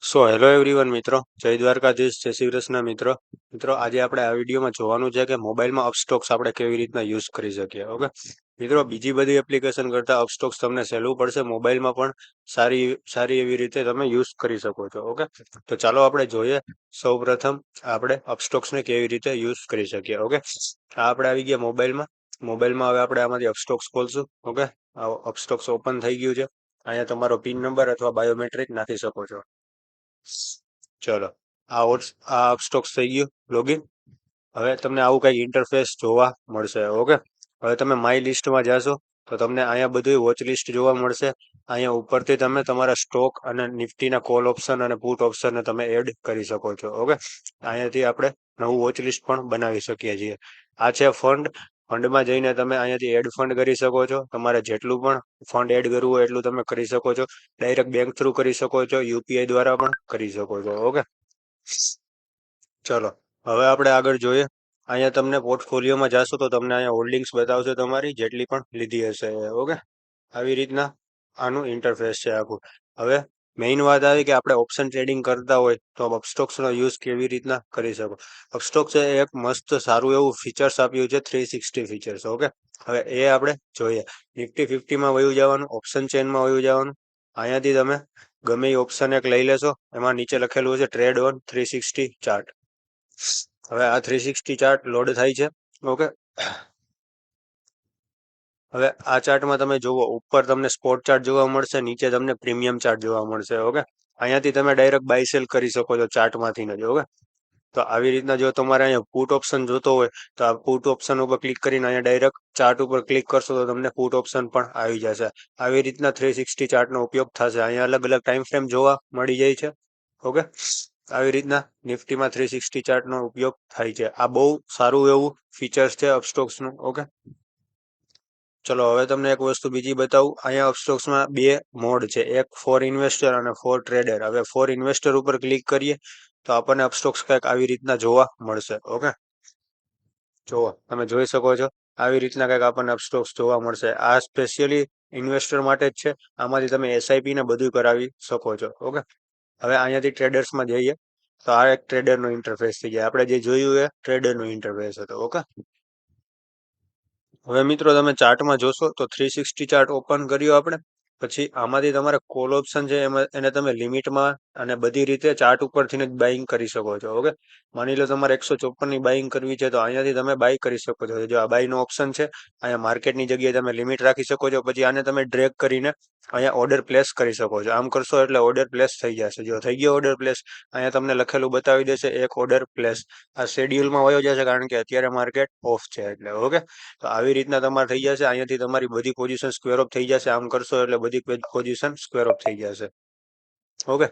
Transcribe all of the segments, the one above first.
Hello everyone મિત્રો, જય દ્વારકાધીશ, જય શ્રી કૃષ્ણ મિત્રો. આજે આપણે આ વિડીયોમાં જોવાનું છે કે મોબાઈલમાં અપસ્ટોક્સ આપણે કેવી રીતના યુઝ કરી શકીએ. ઓકે મિત્રો, બીજી બધી એપ્લિકેશન કરતા અપસ્ટોક્સ તમને સહેલું પડશે. મોબાઈલમાં પણ સારી સારી એવી રીતે તમે યુઝ કરી શકો છો. ઓકે, તો ચાલો આપણે જોઈએ. સૌ પ્રથમ આપણે અપસ્ટોક્સને કેવી રીતે યુઝ કરી શકીએ. ઓકે, આપણે આવી ગયા મોબાઈલમાં હવે આપણે આમાંથી અપસ્ટોક્સ ખોલશું. ઓકે, અપસ્ટોક્સ ઓપન થઈ ગયું છે. અહીંયા તમારો પિન નંબર અથવા બાયોમેટ્રિક નાખી શકો છો. ચલો, આ અપસ્ટોક્સ થઈ ગયું લોગિન. હવે તમને આવું કઈ ઇન્ટરફેસ જોવા મળશે. ઓકે, હવે તમે માય લિસ્ટમાં જાશો તો તમને અહીંયા બધું વોચ લિસ્ટ જોવા મળશે. અહીંયા ઉપરથી તમે તમારા સ્ટોક અને નિફ્ટીના કોલ ઓપ્શન અને પુટ ઓપ્શનને તમે એડ કરી શકો છો. ઓકે, અહીંયાથી આપણે નવું વોચ લિસ્ટ પણ બનાવી શકીએ છીએ. આ છે ફંડમાં જઈને તમે અહીંયાથી એડ ફંડ કરી શકો છો. તમારે જેટલું પણ ફંડ એડ કરવું હોય એટલું તમે કરી શકો છો. ડાયરેક્ટ બેંક થ્રુ કરી શકો છો, યુપીઆઈ દ્વારા પણ કરી શકો છો. ઓકે, ચલો હવે આપણે આગળ જોઈએ. અહીંયા તમને પોર્ટફોલિયોમાં જાશો તો તમને અહીંયા હોલ્ડિંગ્સ બતાવશે તમારી જેટલી પણ લીધી હશે. ઓકે, આવી રીતના આનું ઇન્ટરફેસ છે આખું. હવે મેઇન વાત આવી કે આપણે ઓપ્શન ટ્રેડિંગ કરતા હોય તો અપસ્ટોક્સનો યુઝ કેવી રીતના કરી શકો. અપસ્ટોક્સ એ એક મસ્ત સારું એવું ફીચર્સ આપ્યું છે, 360 ફીચર્સ. ઓકે, હવે એ આપણે જોઈએ. નિફ્ટી 50માં વયું જવાનું, ઓપ્શન ચેનમાં વયું જવાનું. અહીંયાથી તમે ગમે એ ઓપ્શન એક લઈ લેશો. એમાં નીચે લખેલું છે ટ્રેડ ઓન 360 ચાર્ટ. હવે આ 360 ચાર્ટ લોડ થાય છે. ઓકે, હવે આ ચાર્ટમાં તમે જુઓ, ઉપર તમને સ્પોટ ચાર્ટ જોવા મળશે, નીચે તમને પ્રીમિયમ ચાર્ટ જોવા મળશે. ઓકે, અહીંયાથી તમે ડાયરેક્ટ બાય સેલ કરી શકો છો ચાર્ટમાંથી જ. ઓકે, તો આવી રીતના જો તમારે અહીંયા પુટ ઓપ્શન જોતો હોય તો આ પુટ ઓપ્શન ઉપર ક્લિક કરીને અહીંયા ડાયરેક્ટ ચાર્ટ ઉપર ક્લિક કરશો તો તમને પુટ ઓપ્શન પણ આવી જશે. આવી રીતના 360 ચાર્ટનો ઉપયોગ થશે. અહીંયા અલગ અલગ ટાઈમ ફ્રેમ જોવા મળી જાય છે. ઓકે, આવી રીતના નિફ્ટીમાં 360 ચાર્ટનો ઉપયોગ થાય છે. આ બહુ સારું એવું ફીચર્સ છે અપસ્ટોક્સનું. ઓકે, ચલો હવે તમને એક વસ્તુ બીજી બતાવું. અહીંયા અપસ્ટોક્સમાં બે મોડ છે, એક ફોર ઇન્વેસ્ટર અને ફોર ટ્રેડર. હવે ફોર ઇન્વેસ્ટર ઉપર ક્લિક કરીએ તો આપણને અપસ્ટોક્સ કંઈક આવી રીતના જોવા મળશે. ઓકે, જુઓ, તમે જોઈ શકો છો આવી રીતના કંઈક આપણને અપસ્ટોક્સ જોવા મળશે. આ સ્પેશિયલી ઇન્વેસ્ટર માટે જ છે. આમાંથી તમે એસઆઈપી ને બધું કરાવી શકો છો. ઓકે, હવે અહીંયાથી ટ્રેડર્સમાં જઈએ તો આ એક ટ્રેડરનો ઇન્ટરફેસ થઈ જાય. આપણે જે જોયું એ ટ્રેડરનો ઇન્ટરફેસ હતો. ઓકે, હવે મિત્રો તમે ચાર્ટમાં જોશો તો 360 ચાર્ટ ઓપન કર્યો આપણે. પછી આમાંથી તમારે કોલ ઓપ્શન છે, એમાં એને તમે લિમિટમાં અને બધી રીતે ચાર્ટ ઉપરથી જ બાઇંગ કરી શકો છો. ઓકે, માની લો તમારે 154 ની બાઇંગ કરવી છે તો અહીંયાથી તમે બાય કરી શકો છો. જો આ બાયનો ઓપ્શન છે, અહીંયા માર્કેટની જગ્યાએ તમે લિમિટ રાખી શકો છો. પછી આને તમે ડ્રેગ કરીને અહીંયા ઓર્ડર પ્લેસ કરી શકો છો. આમ કરશો એટલે ઓર્ડર પ્લેસ થઈ જશે. જો થઈ ગયો ઓર્ડર પ્લેસ, અહીંયા તમને લખેલું બતાવી દેશે એક ઓર્ડર પ્લેસ. આ શેડ્યુલમાં વયો જશે કારણ કે અત્યારે માર્કેટ ઓફ છે એટલે. ઓકે, તો આવી રીતના તમારે થઈ જશે. અહીંયાથી તમારી બધી પોઝિશન સ્ક્વેર ઓફ થઈ જશે. આમ કરશો એટલે બધી પોઝિશન સ્ક્વેર ઓફ થઈ જશે. ઓકે,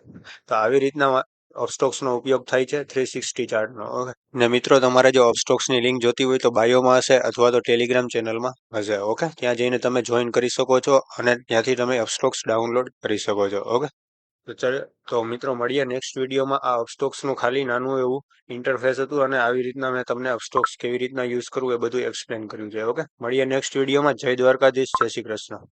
તો આવી રીતના અપસ્ટોક્સનો ઉપયોગ થાય છે 360 ચાર્ટનો. ઓકે, ને મિત્રો તમારે જો અપસ્ટોક્સની લિંક જોતી હોય તો બાયોમાં હશે અથવા તો ટેલિગ્રામ ચેનલમાં હશે. ઓકે, ત્યાં જઈને તમે જોઈન કરી શકો છો અને ત્યાંથી તમે અપસ્ટોક્સ ડાઉનલોડ કરી શકો છો. ઓકે, તો મિત્રો મળીએ નેક્સ્ટ વિડીયોમાં. આ અપસ્ટોક્સનું ખાલી નાનું એવું ઇન્ટરફેસ હતું અને આવી રીતના મેં તમને અપસ્ટોક્સ કેવી રીતના યુઝ કરવું એ બધું એક્સપ્લેન કર્યું છે. ઓકે, મળીએ નેક્સ્ટ વિડીયોમાં. જય દ્વારકાધીશ, જય શ્રી કૃષ્ણ.